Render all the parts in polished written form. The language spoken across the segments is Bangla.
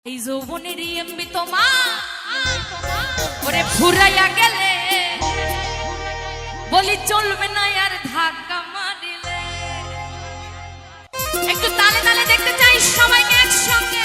এই যৌবনেরই এমবি তোমার ওরে ফুরাইয়া গেলে বলি চলবে না আর ধাক্কা মারিলে। একটু তালে তালে দেখতে চাই সবাইকে একসঙ্গে।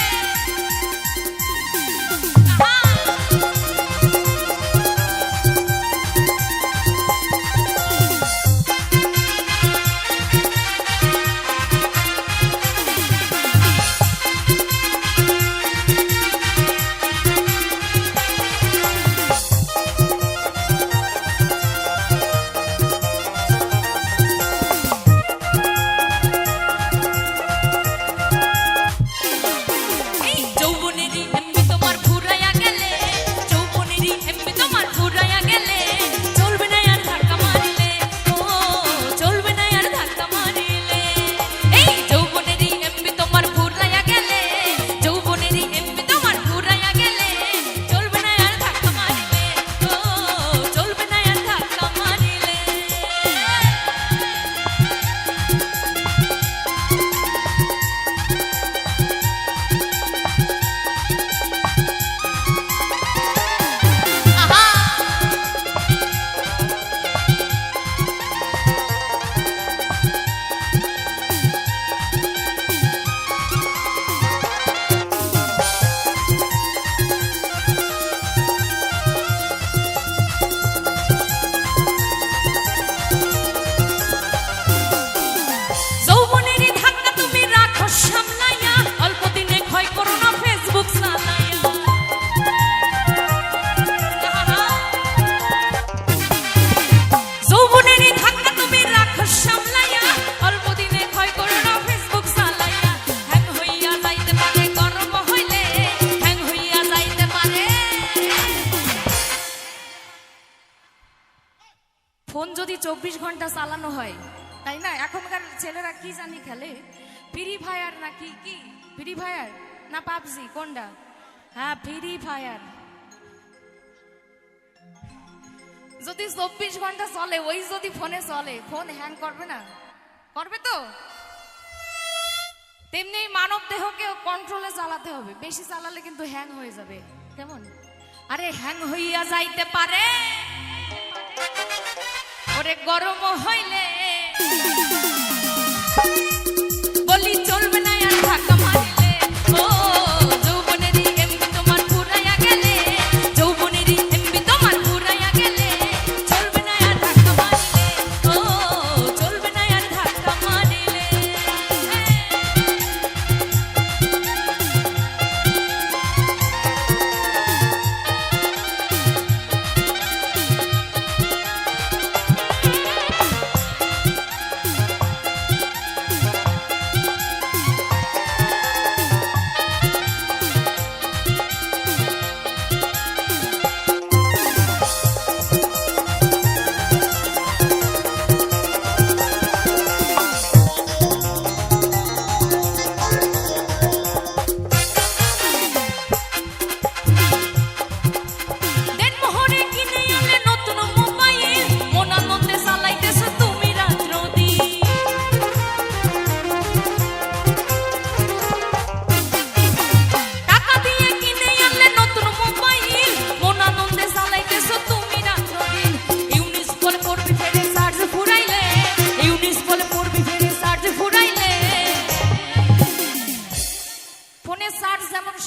ফোন যদি 24 ঘন্টা চালানো হয়, তাই না? এখনকার ছেলেরা কি জানি খেলে, ফ্রি ফায়ার নাকি কি, ফ্রি ফায়ার না পাবজি কোনটা? হ্যাঁ, ফ্রি ফায়ার। যদি 24 ঘন্টা চলে, ওই যদি ফোনে চলে, ফোন হ্যাং করবে না? করবে তো। তেমনি মানব দেহকে কন্ট্রোলে চালাতে হবে, বেশি চালালে কিন্তু হ্যাং হয়ে যাবে। কেমন? আরে হ্যাং হইয়া যাইতে পারে ওরে গরম হইলে বলি চলবে না আর ধাক্কা মারিলে। ও যৌবনেরই এমবি তোমার ফুরাইয়া গেলে, যৌবনেরই এমবি তোমার ফুরাইয়া গেলে চলবে না আর ধাক্কা মারিলে। ও চলবে না আর ধাক্কা মারিলে।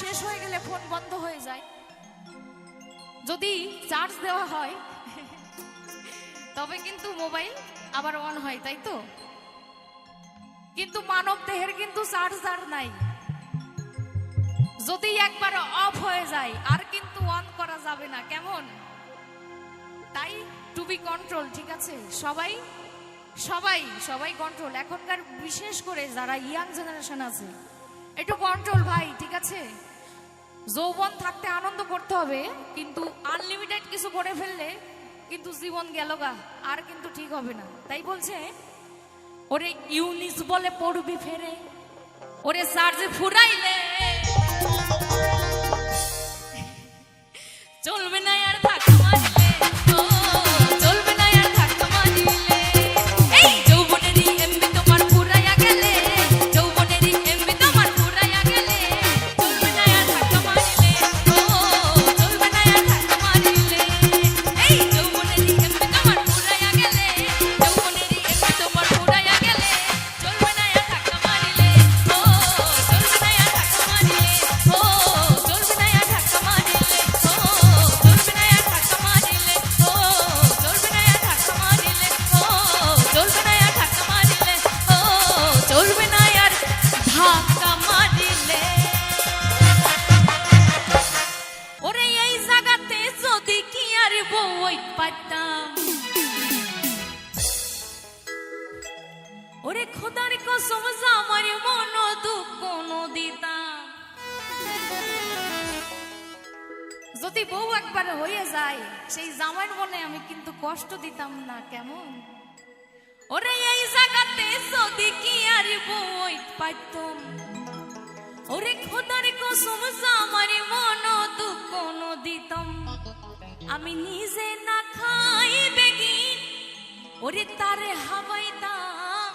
শেষ হয়ে গেলে ফোন বন্ধ হয়ে যায়, যদি চার্জ দেওয়া হয় তবে কিন্তু মোবাইল আবার অন হয়, তাই তো? কিন্তু মানব দেহের কিন্তু চার্জার নাই, যদি একবার অফ হয়ে যায় আর কিন্তু অন করা যাবে না। কেমন? তাই টু বি কন্ট্রোল, ঠিক আছে? সবাই সবাই সবাই কন্ট্রোল। এখনকার বিশেষ করে যারা ইয়াং জেনারেশন আছে, একটু কন্ট্রোল ভাই, ঠিক আছে? যৌবন থাকতে আনন্দ করতে হবে, কিন্তু আনলিমিটেড কিছু করে ফেললে কিন্তু জীবন গেল গা, আর কিন্তু ঠিক হবে না। তাই বলছে ওরে ইউনিস বলে পড়বি ফেরে, ওরে চার্জ ফুরাইলে চলবে না আর ধাক্কা মারিলে। ও চলবে না আর ধাক্কা মারিলে। এই যৌবনেরই এমবি তোমার ফুরাইয়া গেলে, যৌবনেরই এমবি তোমার ফুরাইয়া গেলে চলবে না আর ধাক্কা যদি বউ একবার হয়ে যায় সেই জামাইর মনে আমি কিন্তু কষ্ট দিতাম না, কেমন? ওরে এই জায়গাতে যদি কি আর বই পাইতাম, ওরে খোদার কসম জামার মন দুঃখ দিতাম, আমি নিজে না খাই বেগিন ওরে তারে হাওয়াইতাম।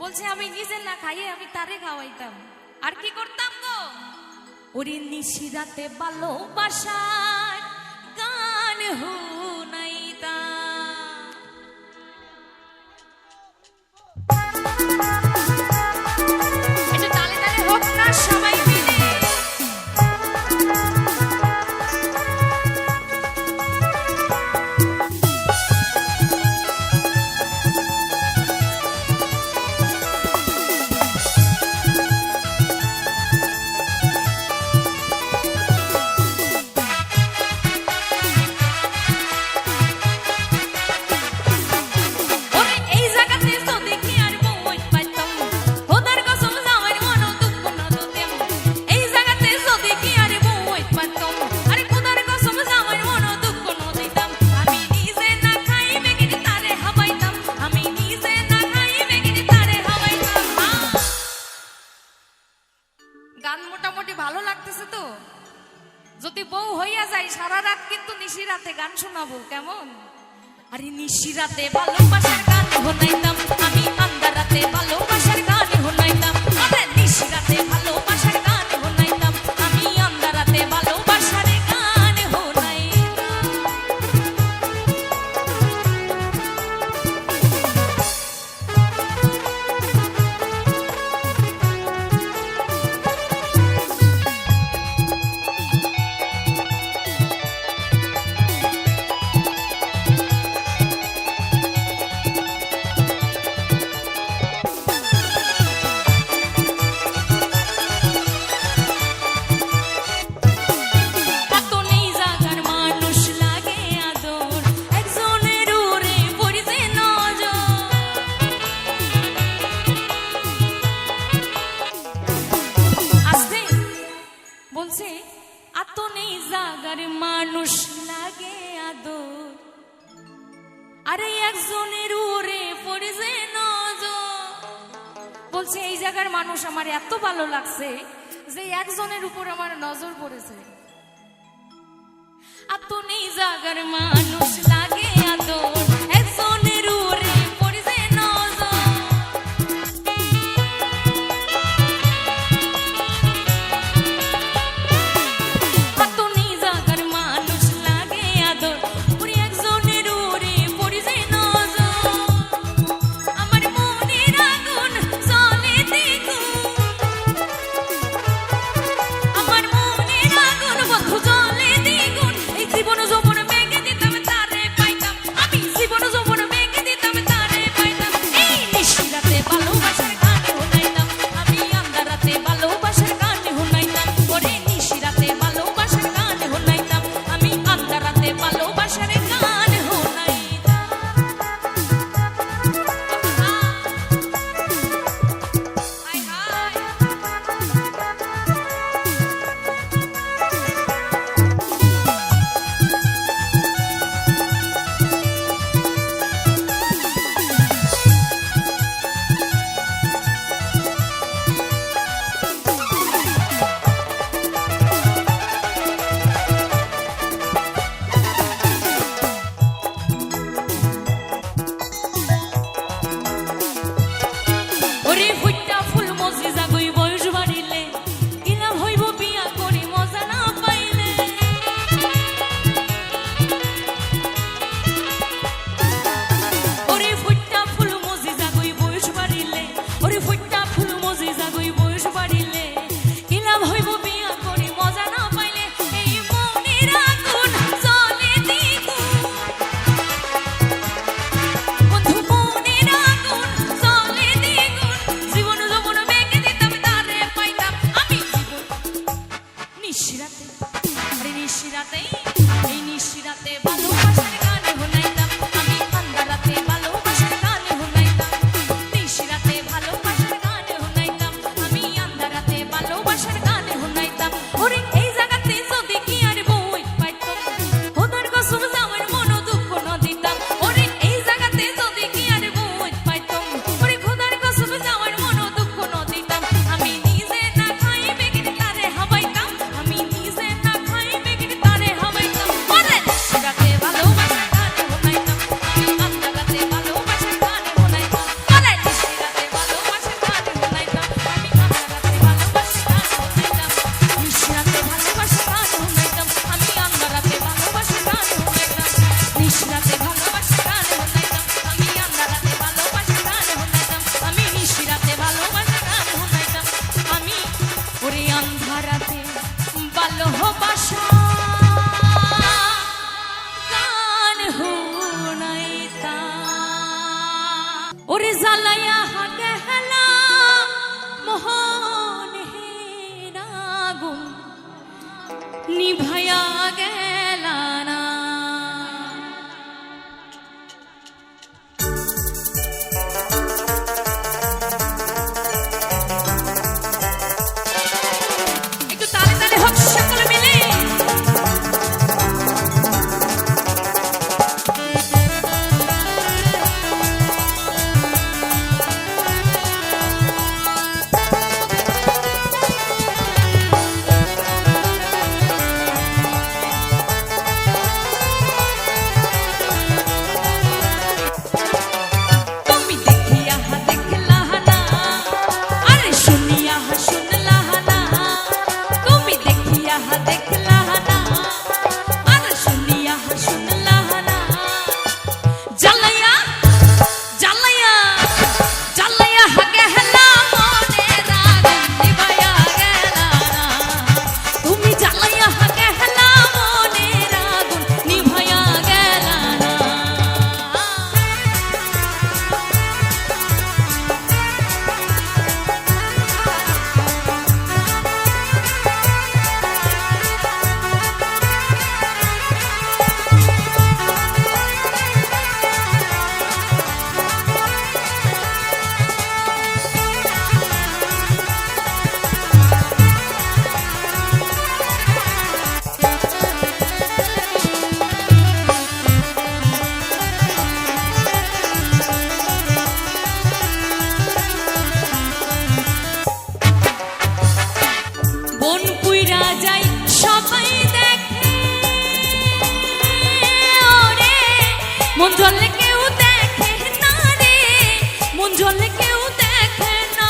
বলছে আমি নিজে না খাইয়ে আমি তারে খাওয়াইতাম। আর কি করতাম গো? ওরে নিশিরাতে ভালোবাসার গান শুনাইতাম। একটু তালে তালে হোক না সবাই মিলে। গান মোটামুটি ভালো লাগতেছে তো? যদি বউ হইয়া যায় সারা রাত কিন্তু নিশিরাতে গান শোনাবো, কেমন? আরে নিশিরাতে ভালোবাসার গান শোনাইতাম আমি, আন্ধারাতে ভালোবাসার গান শোনাইতাম। আরে নিশিরাতে ভালোবাসার গান শোনাইতাম আমি, আন্ধারাতে ভালোবাসার গান শোনাইতাম। বলছে আত নেই জাগার মানুষ লাগে আদর, আরে একজনের উড়ে পড়েছে নজর। বলছে এই জায়গার মানুষ আমার এত ভালো লাগছে যে একজনের উপর আমার নজর পড়েছে। আত নেই জাগার মানুষ লাগে আদর, একজনের উড়ে পড়েছে নজর। ভালোবাসার গান শুনাইতাম। ওরে এই জায়গাতে যদি কি আর বউ ভালোবাসা গান হুনাইতা ওরে জ্বালাইয়া গেলা মোহন হেরাগুন নিভায়া গেলা না। মন জলে কেউ দেখে না রে, মন জলে কেউ দেখে না।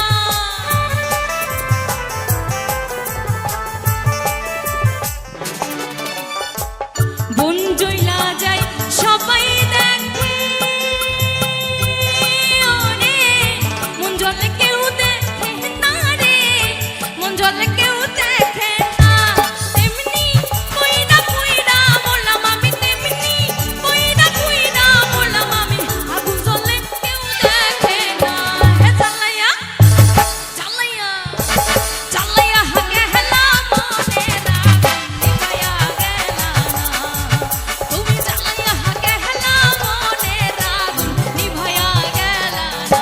বন জইলা যায় সবাই দেখে ওরে, মন জলে কেউ দেখে না রে, মন জলে কেউ দেখে না। তেমনি কইরা কইরা বললাম আমি, তেমনি কইরা কইরা বললাম আমি, আগুন জ্বলে কেউ দেখে না। হে জ্বালাইয়া জ্বালাইয়া জ্বালাইয়া হাগে হেলা মনে না, নিভাইয়া গেলা না। তুমি জ্বালাইয়া হাগে হেলা মনে আগুন, নিভাইয়া গেলা না।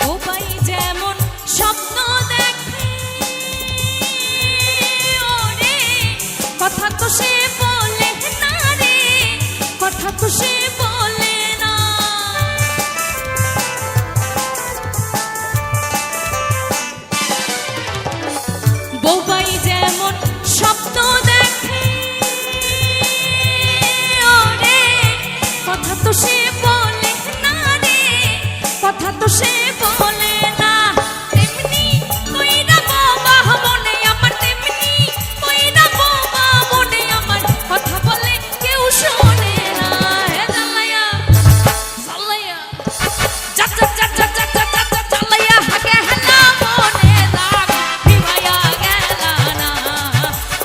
বোবাই যেমন স্বপ্ন দেখে ওরে, কথা তো সে বলে না রে, কথা তো সে বলে না। বোবাই যেমন স্বপ্ন দেখে ওরে, কথা তো সে বলে না রে, কথা তো সে বলে না। তেমনি কইরা বোবা মনে আমার, তেমনি কইরা বোবা মনে আমার, কথা বলে কেউ শোনে না। হে জ্বালাইয়া জ্বালাইয়া যা যা যা যা যা যা যা যা জ্বালাইয়া হাগে হেলা মনে দাগ, নিভাইয়া গেলা না।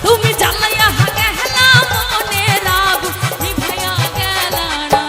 তুমি জ্বালাইয়া হাগে হেলা মনে রাগ, নিভাইয়া গেলা না।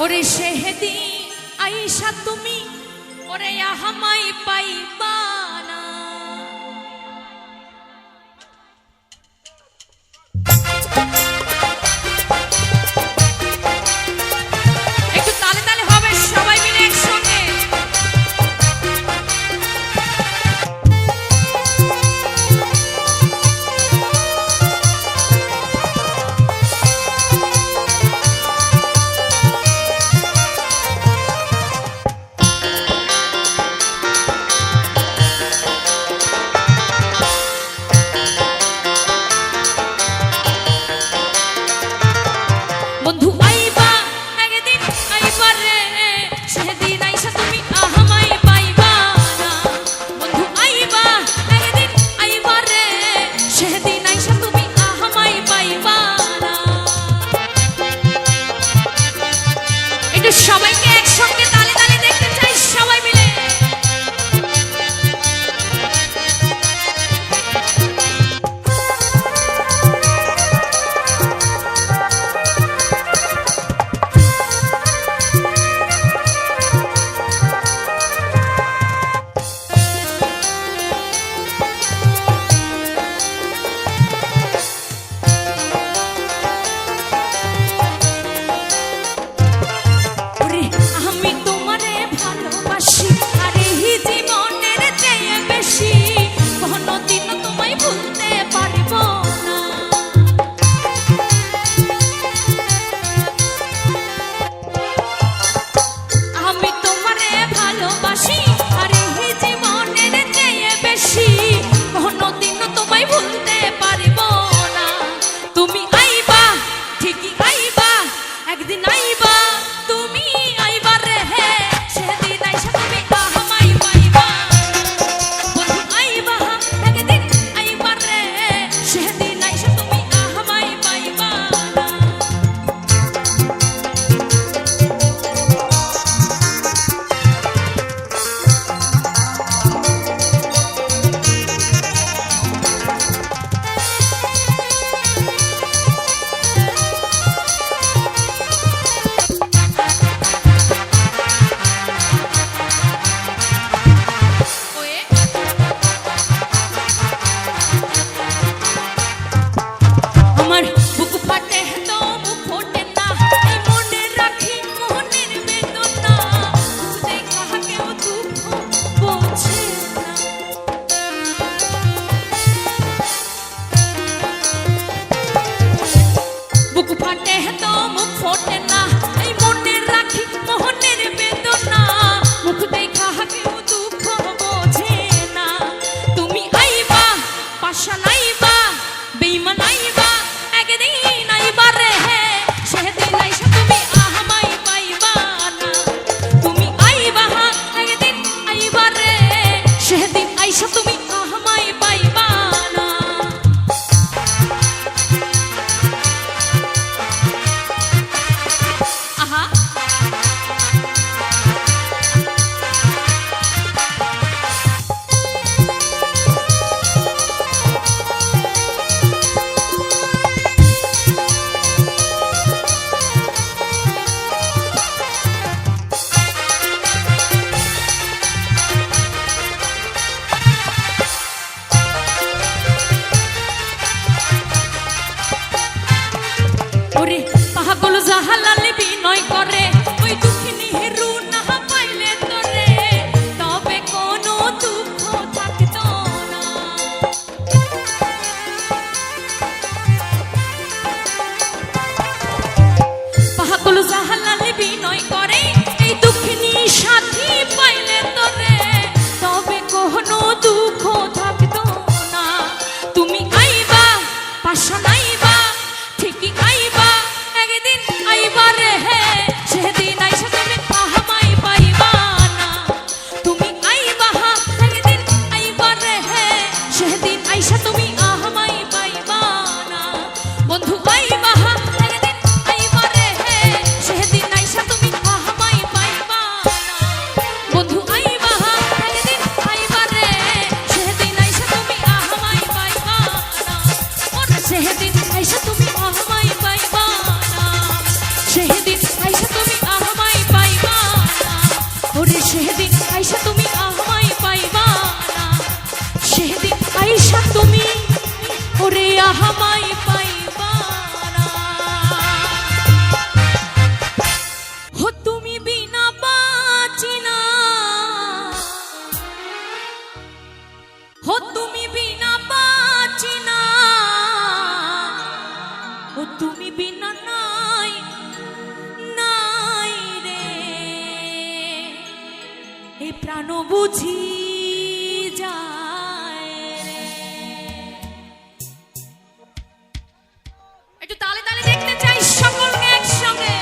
ওরে সেহেদি আইসা তুমি ওরে আহামাই পাইবা না। একটু তালে তালে হবে সবাই মিলে একসঙ্গে। বন্ধু আইবা একদিন আইবা রে সেদিন আইসা তুমি আহামাই পাইবা না। বন্ধু আইবা একদিন আইবা রে সেদিন আইসা তুমি আহামাই পাইবা না। একটু সবাইকে একসঙ্গে তালে তালে দেখতে চাই সবাই মিলে। আমি তোমারে ভালোবাসি আরে জীবনের চেয়ে বেশি কোনোদিন তোমায় ভুলতে পারবো না। আমি তোমারে ভালোবাসি আরে জীবনের চেয়ে বেশি কোনোদিন তোমায় ভুলতে পারবো না। তুমি আইবা ঠিকই আইবা একদিন আইবা তুমি আইবা রে সেদিন আইসা তুমি আহামাই পাইবা। বন্ধু আইবা একদিন আইবা রে সেদিন আইসা তুমি আহামাই পাইবা না। ওয়ে আমার বুক ফাটে তো মুখ ফোটে না এই মনে রাখি মনের বেদনা দেখা কেউ দুঃখ বোঝে না। বুক ফাটে তো মুখ ফোটে না এই মনে রাখি মনের বেদনা মুখ দেখা কেউ দুঃখ বোঝে না। তুমি আইবা পাশা নাইবা বেঈমান আইবা একদিন আইবা রে সেদিন আইসা তুমি আহামাই পাইবা না। তুমি আইবা একদিন আইবা রে সেদিন আইসা তুমি আহামাই পাইবা না। আহা ওরে পাগল জাহালালে বিনয় করে ওই দুঃখিনী হেরু না পাইলে তোরে তবে কোনো দুঃখ থাকতো না। পাগল জাহালালে বিনয় করে এই দুঃখিনী সাথী পাইলে তোরে তবে কোনো দুঃখ থাকতো না। তুমি আইবা পাশা নাইবা ঠিকই আইবা একদিন আইবা রে সেদিন আইসা তুমি আহামাই পাইবা না। তুমি আইবা একদিন আইবা রে সেদিন আইসা তুমি আহামাই পাইবা না। বন্ধু আইবা একদিন আইবা রে সেদিন আইসা তুমি আহামাই পাইবা না। বন্ধু আইবা একদিন আইবা রে সেদিন আইসা তুমি আহামাই পাইবা না। ওরে সেদিন আইসা তুমি আহামাই পাইবা না। সেদিন আইসা তুমি আহামাই হামাই পাইবানা হো তুমি বিনা বাঁচিনা হো তুমি বিনা বাঁচিনা ও তুমি বিনা নাই নাই রে এই প্রাণ বুঝি যায় রে। একটু তালে তালে দেখতে চাই সকলকে একসঙ্গে।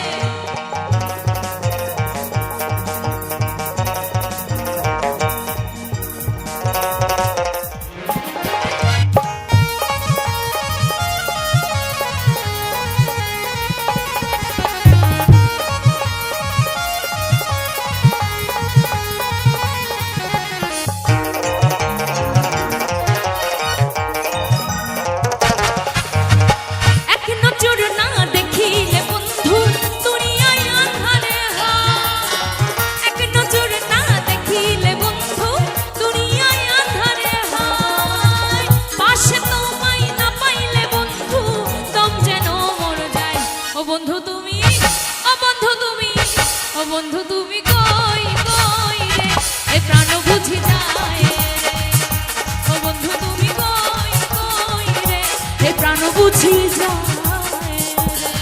বন্ধু তুমি ও বন্ধু তুমি ও বন্ধু তুমি কই কই রে এ প্রাণ বুঝি যায় রে ও বন্ধু তুমি কই কই রে এ প্রাণ বুঝি যায় রে।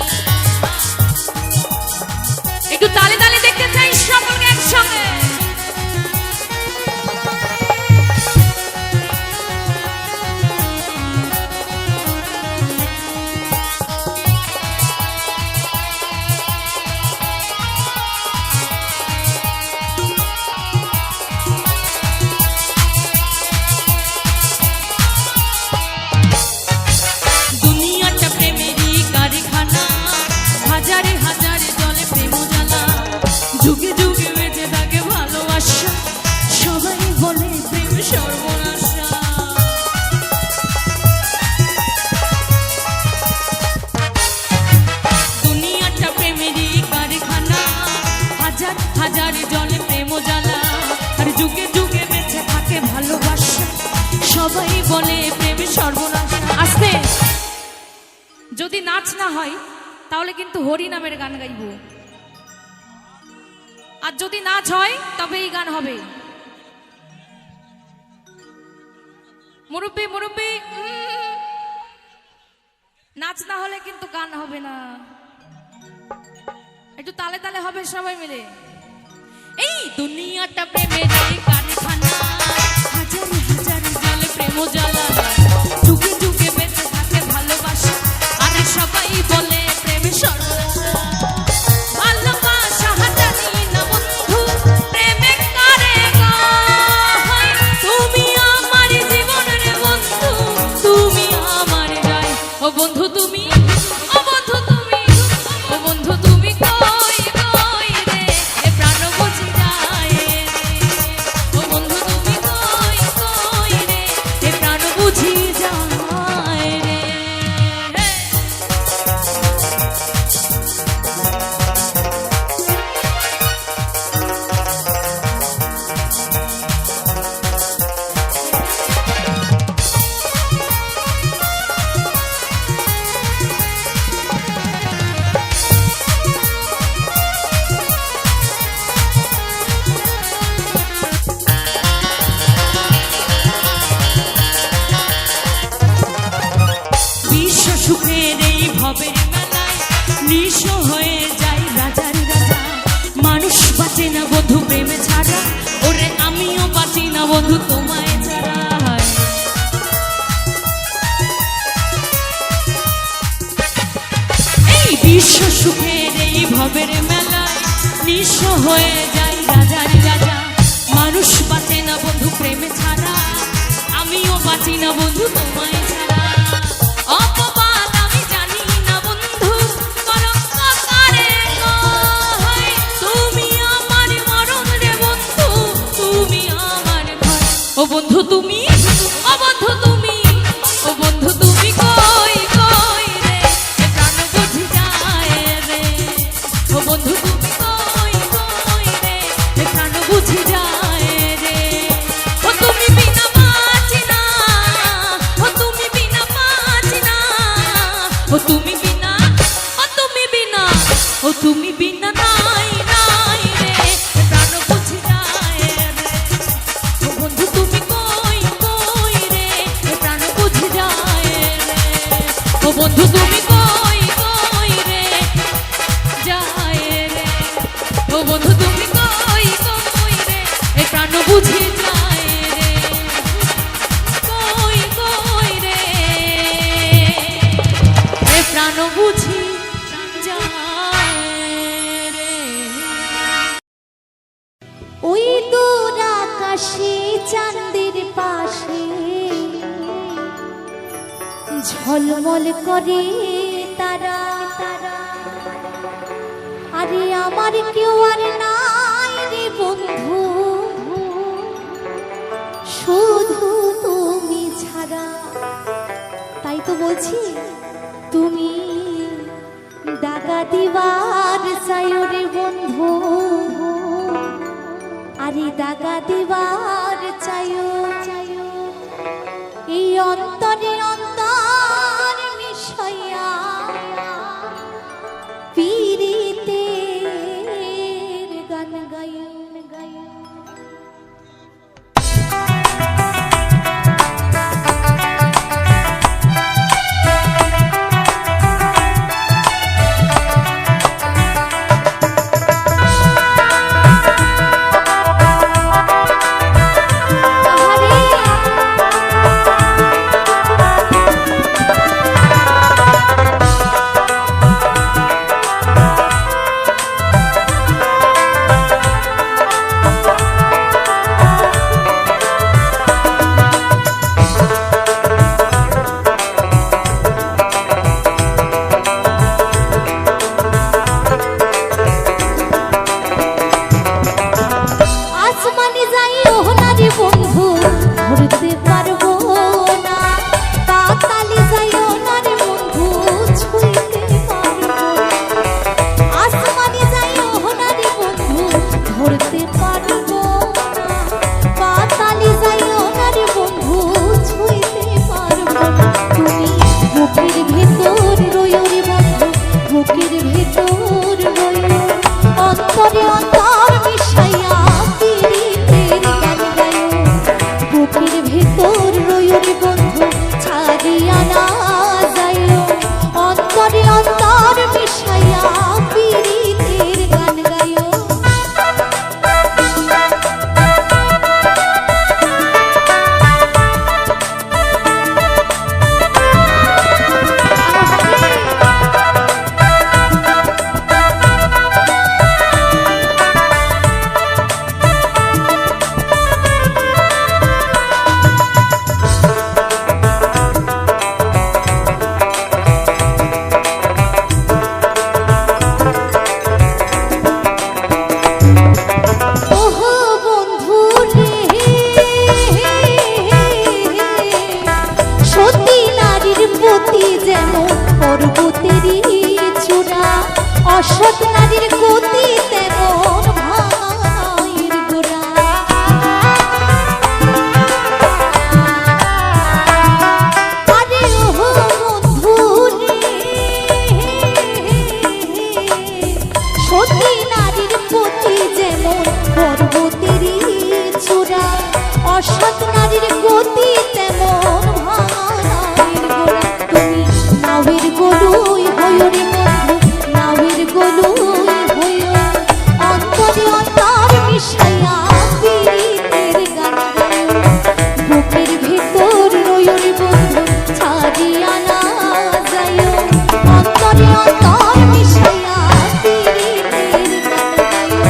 একটু তালে তালে দেখতে চাই সকলকে একসঙ্গে। হাজারে হাজারে জলে প্রেম জ্বালা যুগে যুগে বেঁচে থাকে ভালোবাসা সবাই বলে প্রেম সর্বনাশা। দুনিয়াটা প্রেমেরই কারখানা হাজার হাজারে জলে প্রেম জ্বালা আর যুগে যুগে বেঁচে থাকে ভালোবাসা সবাই বলে প্রেম সর্বনাশা। আসতে যদি নাচ না হয় তাহলে কিন্তু হরি নামের গান গাইব, আর যদি নাচ হয় তবে এই গান হবে। মুরব্বি মুরব্বি নাচ না হলে কিন্তু গান হবে না, একটু তালে তালে হবে সবাই মিলে। এই দুনিয়াটা প্রেমের কারখানা হাজার হাজার জলে প্রেম জ্বালা যুগে যুগে বেঁচে থাকে ভালোবাসা আর সবাই বলে প্রেম সর্বনাশা। ভালোবাসা জানি না বন্ধু প্রেমে কারে গায় তুমি আমার জীবনের বন্ধু তুমি আমার গায় ও বন্ধু তুমি ও বন্ধু তুমি ও বন্ধু তুমি কই কই রে এ প্রাণ বুঝি যায় রে ও বন্ধু তুমি কই কই রে এ প্রাণ বুঝি যায় রে। বিশ্ব সুখের এই ভবের মেলায় নিঃস্ব হয়ে যায় রাজার রাজা মানুষ বাঁচে না বন্ধু প্রেমে ছাড়া ওরে আমিও বাঁচি না বন্ধু তোমায় ছাড়া। এই বিশ্ব সুখের এই ভবের মেলায় নিঃস্ব হয়ে যায় রাজার রাজা মানুষ বাঁচে না বন্ধু প্রেমে ছাড়া আমিও বাঁচি না বন্ধু তোমায় ছাড়া। অপবাদ আমি জানি না বন্ধু কলঙ্ক কারে হয় তুমি আমার মরণ রে বন্ধু তুমি আমার ঘর ও বন্ধু তুমি ও বন্ধু তুমি ও বন্ধু তুমি কই কই রে এ প্রাণ বুঝি যায় রে ও বন্ধু তুমি কই কই রে এ প্রাণ বুঝি যায় রে ও তুমি বিনা বাঁচি না ও তুমি ও তুমি বিনা, ও তুমি বিনা, ও তুমি বিনা নাই নাই রে প্রাণ বুঝি যায় রে। ও বন্ধু তুমি কই কই রে প্রাণ বুঝি যায় রে। ও বন্ধু তুমি কই কই রে যায় রে। ও বন্ধু তুমি কই কই রে এই প্রাণ বুঝি যায় রে। কই কই রে এই প্রাণ বুঝি যায় রে। ওই দূর আকাশে চাঁদের পাশে ঝলমল করে তারা, আরে আমার কেউ আর নাই রে বন্ধু, শুধু তুমি ছাড়া। তাই তো বলছি তুমি দাগা দিবার চাইও রে বন্ধু, আরে দাগা দিবার চাইও এই অন্তরে অন্তর মিশাইয়া পীড়িতের গান গাইও। অসৎ নারীর গতি তেমন ভাইয়ের গোড়া। আরে ও বন্ধু রে, সতী নারীর গতি যেমন পর্বতেরই চূড়া, অসৎ নারীর গতি তেমন ভাইয়ের গোড়া। তুমি নাওয়ের গরুই হইও রে বন্ধু, নাওয়ের গলুই হইও, অন্তরে অন্তর মিশাইয়া পীড়িতের গান গাইও। বুকের ভেতর রইও রে বন্ধু, ছাড়িয়া না যাইও, অন্তরে অন্তর মিশাইয়া পীড়িতের গান গাইও।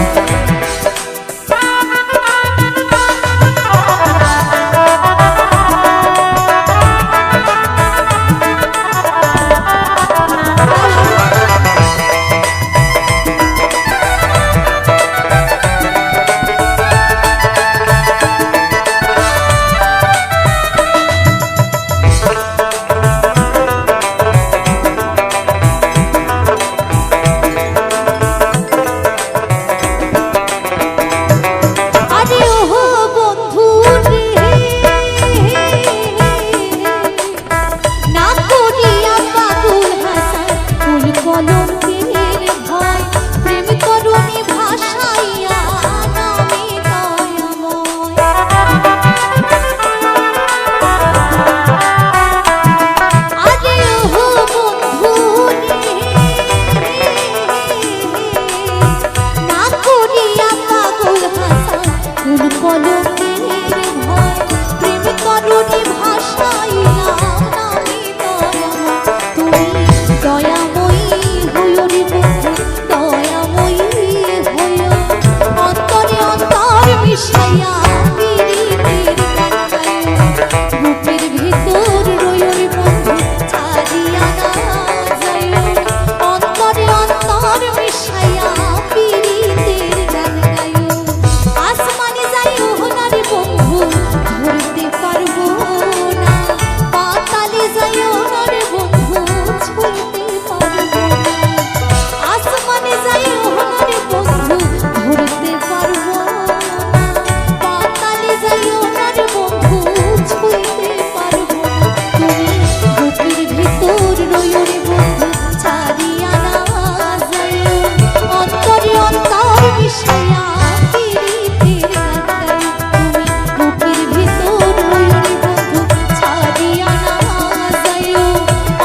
আনা যায় অন্তরে অন্তর মিশাইয়া পিরিতের গান গায়ো আসমানে যাই ওহনার বন্ধু ধরতে পারবো না পাতালে যাই ওহনার বন্ধু ছুঁতে পারবো না আসমানে যাই ওহনার বন্ধু ধরতে পারবো না পাতালে যাই ওহনার বন্ধু ছুঁতে পারবো না তুমি বুকের ভিতর রইও রে বন্ধু ছাড়িয়া না যায় অন্তরে অন্তর মিশাইয়া পিরিতের গান গাই তুমি বুকের ভিতর রইও রে বন্ধু ছাড়িয়া না যায়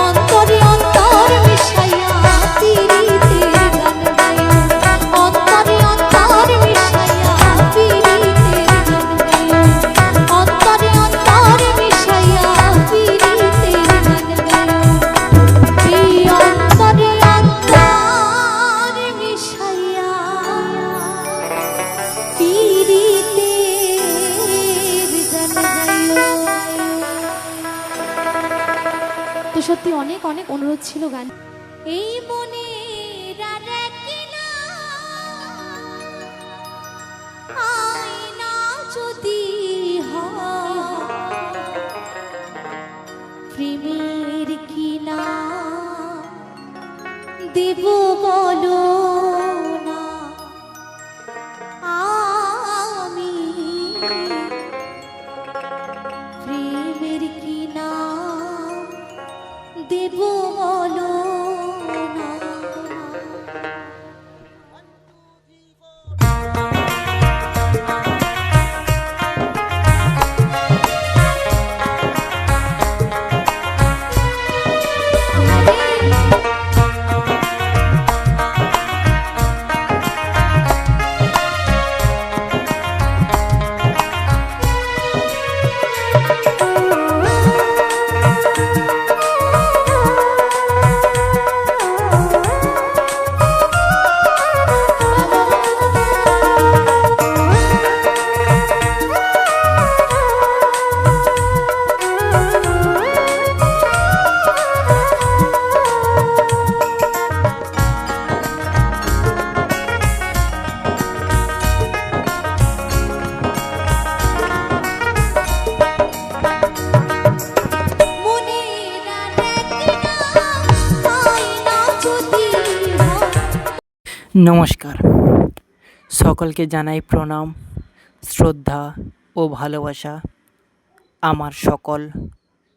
অন্তরে অন্তর মিশাইয়া পিরিতের গান গাই অন্তরে অন্তর মিশাইয়া পিরিতের গান গাই অন্তরে অন্তর মিশাইয়া পিরিতের গান গাই এই অন্তরে অন্তর মিশাইয়া পিরিতের গান গাইও। তো সত্যি অনেক অনেক অনুরোধ ছিল গান এই মনে আয়না যদি হয় প্রেমের কিনা দেব বলো না আমি প্রেমের কিনা দেব বলো না নমস্কার, সকলকে জানাই প্রণাম, শ্রদ্ধা ও ভালোবাসা। আমার সকল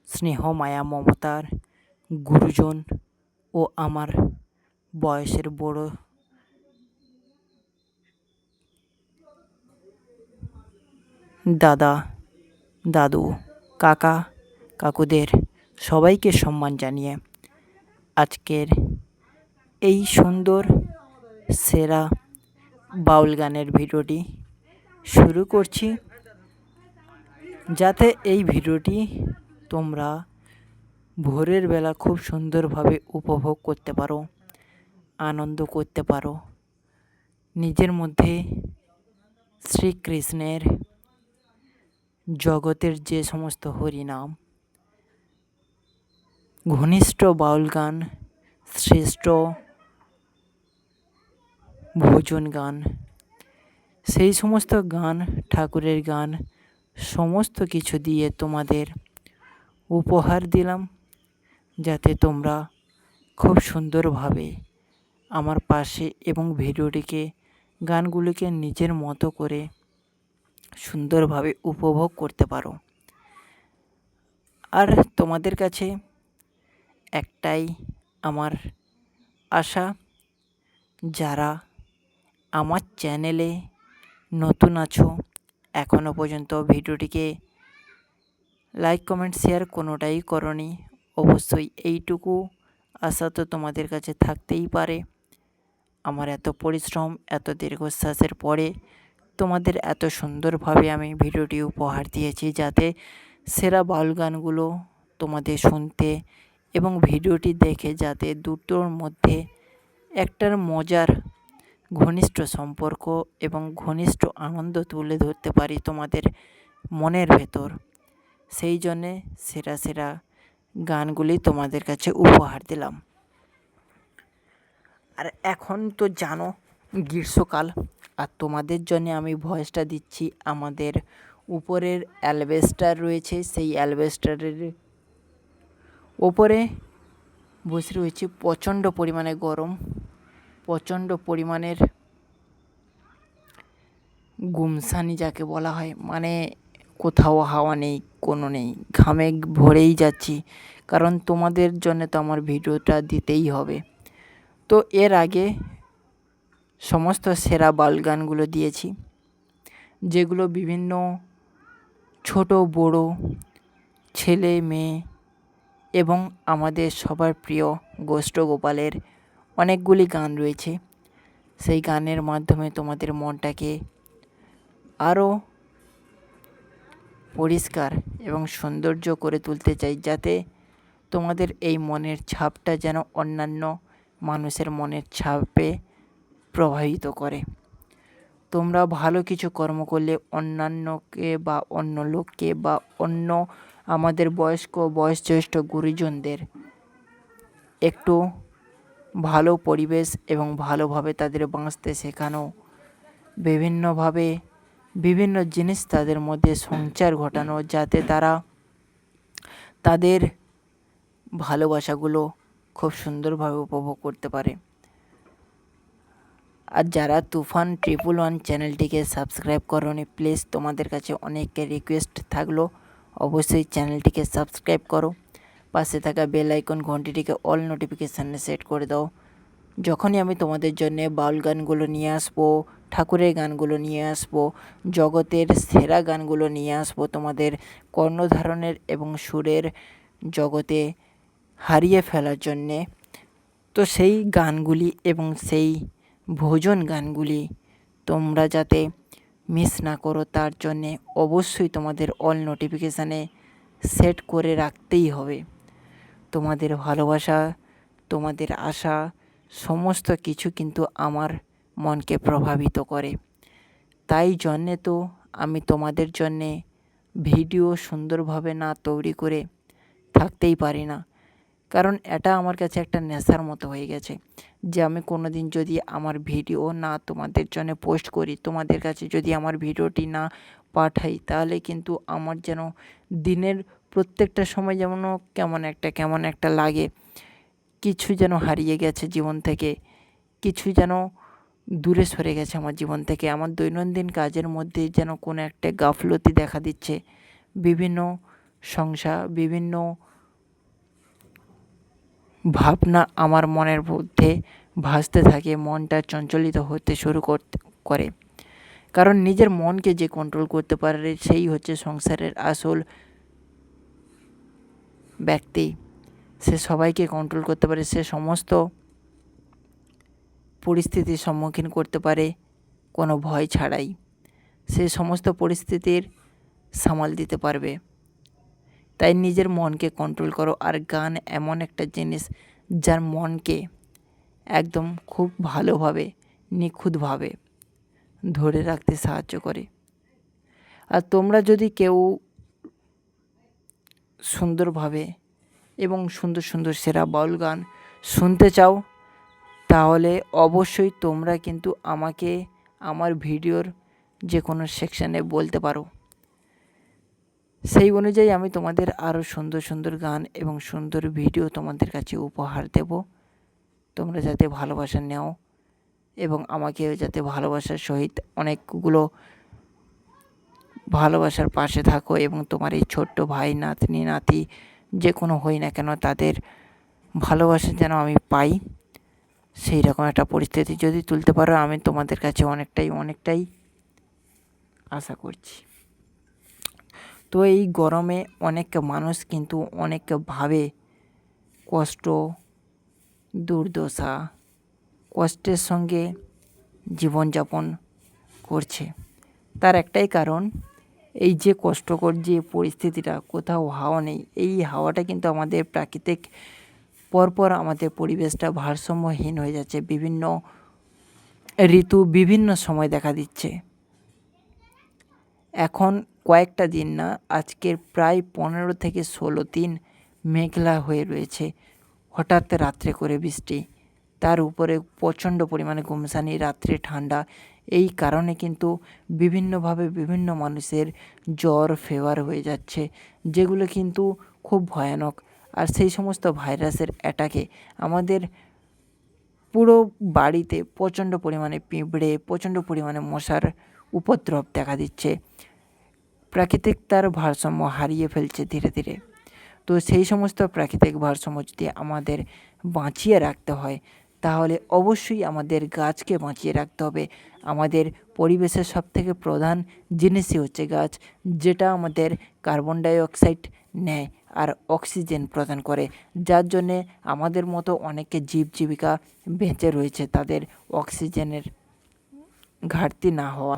স্নেহ মায়া মমতার গুরুজন ও আমার বয়সের বড় দাদা, দাদু, কাকা, কাকুদের সবাইকে সম্মান জানিয়ে আজকের এই সুন্দর সেরা বাউল গানের ভিডিওটি শুরু করছি, যাতে এই ভিডিওটি তোমরা ভোরের বেলা খুব সুন্দরভাবে উপভোগ করতে পারো, আনন্দ করতে পারো। নিজের মধ্যে শ্রীকৃষ্ণের জগতের যে সমস্ত হরিনাম, ঘনিষ্ঠ বাউল গান, শ্রেষ্ঠ ভজন গান, সেই সমস্ত গান, ঠাকুরের গান, সমস্ত কিছু দিয়ে তোমাদের উপহার দিলাম, যাতে তোমরা খুব সুন্দরভাবে আমার পাশে এবং ভিডিওটিকে, গানগুলিকে নিজের মতো করে সুন্দরভাবে উপভোগ করতে পারো। আর তোমাদের কাছে একটাই আমার আশা, যারা আমার চ্যানেলে নতুন আছো, এখনও পর্যন্ত ভিডিওটিকে লাইক কমেন্ট শেয়ার কোনোটাই করনি, অবশ্যই এইটুকু আশা তো তোমাদের কাছে থাকতেই পারে। আমার এত পরিশ্রম, এত দীর্ঘশ্বাসের পরে তোমাদের এত সুন্দরভাবে আমি ভিডিওটি উপহার দিয়েছি, যাতে সেরা বাউল গানগুলো তোমাদের শুনতে এবং ভিডিওটি দেখে যাতে দুটোর মধ্যে একটার মজার ঘনিষ্ঠ সম্পর্ক এবং ঘনিষ্ঠ আনন্দ তুলে ধরতে পারি তোমাদের মনের ভেতর। সেই জন্যে সেরা সেরা গানগুলি তোমাদের কাছে উপহার দিলাম। আর এখন তো জানো গ্রীষ্মকাল, আর তোমাদের জন্য আমি ভয়েসটা দিচ্ছি। আমাদের উপরের অ্যালবেস্টার রয়েছে, সেই অ্যালবেস্টারের ওপরে বসে রয়েছে প্রচণ্ড পরিমাণে গরম, প্রচণ্ড পরিমাণের গুমসানি যাকে বলা হয়, মানে কোথাও হাওয়া নেই, কোনো নেই, ঘামে ভরেই যাচ্ছি, কারণ তোমাদের জন্য তো আমার ভিডিওটা দিতেই হবে। তো এর আগে সমস্ত সেরা বাউল গানগুলো দিয়েছি, যেগুলো বিভিন্ন ছোট বড় ছেলে মেয়ে এবং আমাদের সবার প্রিয় গোষ্ঠ গোপালের অনেকগুলি গান রয়েছে। সেই গানের মাধ্যমে তোমাদের মনটাকে আরও পরিষ্কার এবং সৌন্দর্য করে তুলতে চাই, যাতে তোমাদের এই মনের ছাপটা যেন অন্যান্য মানুষের মনের ছাপে প্রভাবিত করে। তোমরা ভালো কিছু কর্ম করলে অন্যান্যকে বা অন্য লোককে বা অন্য আমাদের বয়োজ্যেষ্ঠ গুরুজনদের একটু ভালো পরিবেশ এবং ভালোভাবে তাদের বাঁচতে শেখানো, বিভিন্নভাবে বিভিন্ন জিনিস তাদের মধ্যে সঞ্চার ঘটানো, যাতে তারা তাদের ভালোবাসাগুলো খুব সুন্দরভাবে উপভোগ করতে পারে। আর যারা তুফান 111 চ্যানেলটিকে সাবস্ক্রাইব করোনি, প্লিজ তোমাদের কাছে অনেক রিকোয়েস্ট থাকলো, অবশ্যই চ্যানেলটিকে সাবস্ক্রাইব করো, পাশে থাকা বেল আইকন ঘন্টিটিকে অল নোটিফিকেশানে সেট করে দাও। যখনই আমি তোমাদের জন্য বাউল গানগুলো নিয়ে আসবো, ঠাকুরের গানগুলো নিয়ে আসবো, জগতের সেরা গানগুলো নিয়ে আসবো, তোমাদের কর্ণধারণের এবং সুরের জগতে হারিয়ে ফেলার জন্যে, তো সেই গানগুলি এবং সেই ভোজন গানগুলি তোমরা যাতে মিস না করো, তার জন্যে অবশ্যই তোমাদের অল নোটিফিকেশানে সেট করে রাখতেই হবে। তোমাদের ভালোবাসা, তোমাদের আশা, সমস্ত কিছু কিন্তু আমার মনকে প্রভাবিত করে। তাই জন্যে তো আমি তোমাদের জন্যে ভিডিও সুন্দরভাবে না তৈরি করে থাকতেই পারি না, কারণ এটা আমার কাছে একটা নেশার মতো হয়ে গেছে, যে আমি কোনো দিন যদি আমার ভিডিও না তোমাদের জন্য পোস্ট করি, তোমাদের কাছে যদি আমার ভিডিওটি না পাঠাই, তাহলে কিন্তু আমার যেন দিনের প্রত্যেকটা সময় যেমন কেমন একটা লাগে, কিছু যেন হারিয়ে গেছে জীবন থেকে, কিছু যেন দূরে সরে গেছে আমার জীবন থেকে। আমার দৈনন্দিন কাজের মধ্যে যেন কোনো একটা গাফলতি দেখা দিচ্ছে, বিভিন্ন সংসার, বিভিন্ন ভাবনা আমার মনের মধ্যে ভাসতে থাকে, মনটা চঞ্চলিত হতে শুরু করে। কারণ নিজের মনকে যে কন্ট্রোল করতে পারে, সেই হচ্ছে সংসারের আসল ব্যক্তি। সে সবাইকে কন্ট্রোল করতে পারে, সে সমস্ত পরিস্থিতির সম্মুখীন করতে পারে কোনো ভয় ছাড়াই, সে সমস্ত পরিস্থিতির সামাল দিতে পারবে। তাই নিজের মনকে কন্ট্রোল করো। আর গান এমন একটা জিনিস যার মনকে একদম খুব ভালোভাবে, নিখুঁতভাবে ধরে রাখতে সাহায্য করে। আর তোমরা যদি কেউ সুন্দরভাবে এবং সুন্দর সুন্দর সেরা বাউল গান শুনতে চাও, তাহলে অবশ্যই তোমরা কিন্তু আমাকে আমার ভিডিওর যে কোনো সেকশানে বলতে পারো। সেই অনুযায়ী আমি তোমাদের আরও সুন্দর সুন্দর গান এবং সুন্দর ভিডিও তোমাদের কাছে উপহার দেব। তোমরা যাতে ভালোবাসা নাও এবং আমাকেও যাতে ভালোবাসার সহিত অনেকগুলো ভালোবাসার পাশে থাকো, এবং তোমার এই ছোট্ট ভাই, নাতনি, নাতি যে কোনো হই না কেন, তাদের ভালোবাসা যেন আমি পাই, সেই রকম একটা পরিস্থিতি যদি তুলতে পারো, আমি তোমাদের কাছে অনেকটাই আশা করছি। তো এই গরমে অনেক মানুষ কিন্তু অনেকভাবে কষ্ট, দুর্দশা, কষ্টের সঙ্গে জীবনযাপন করছে। তার একটাই কারণ, এই যে কষ্টকর যে পরিস্থিতিটা, কোথাও হাওয়া নেই, এই হাওয়াটা কিন্তু আমাদের প্রাকৃতিক পরপর আমাদের পরিবেশটা ভারসাম্যহীন হয়ে যাচ্ছে। বিভিন্ন ঋতু বিভিন্ন সময় দেখা দিচ্ছে। এখন কয়েকটা দিন না, আজকের প্রায় 15 থেকে 16 দিন মেঘলা হয়ে রয়েছে, হঠাৎ রাত্রে করে বৃষ্টি, তার উপরে প্রচণ্ড পরিমাণে গুমসানি, রাত্রে ঠান্ডা। এই কারণে কিন্তু বিভিন্নভাবে বিভিন্ন মানুষের জ্বর ফিভার হয়ে যাচ্ছে, যেগুলো কিন্তু খুব ভয়ানক। আর সেই সমস্ত ভাইরাসের অ্যাটাকে আমাদের পুরো বাড়িতে প্রচণ্ড পরিমাণে পিঁপড়ে, প্রচণ্ড পরিমাণে মশার উপদ্রব দেখা দিচ্ছে। প্রাকৃতিক তার ভারসাম্য হারিয়ে ফেলছে ধীরে ধীরে। তো সেই সমস্ত প্রাকৃতিক ভারসাম্য যদি আমাদের বাঁচিয়ে রাখতে হয়, তাহলে অবশ্যই আমাদের গাছকে বাঁচিয়ে রাখতে হবে। আমাদের পরিবেশের সবথেকে প্রধান জিনিসই হচ্ছে গাছ, যেটা আমাদের কার্বন ডাই অক্সাইড নেয় আর অক্সিজেন প্রদান করে, যার জন্যে আমাদের মতো অনেকে জীবজীবিকা বেঁচে রয়েছে, তাদের অক্সিজেনের ঘাটতি না হওয়া।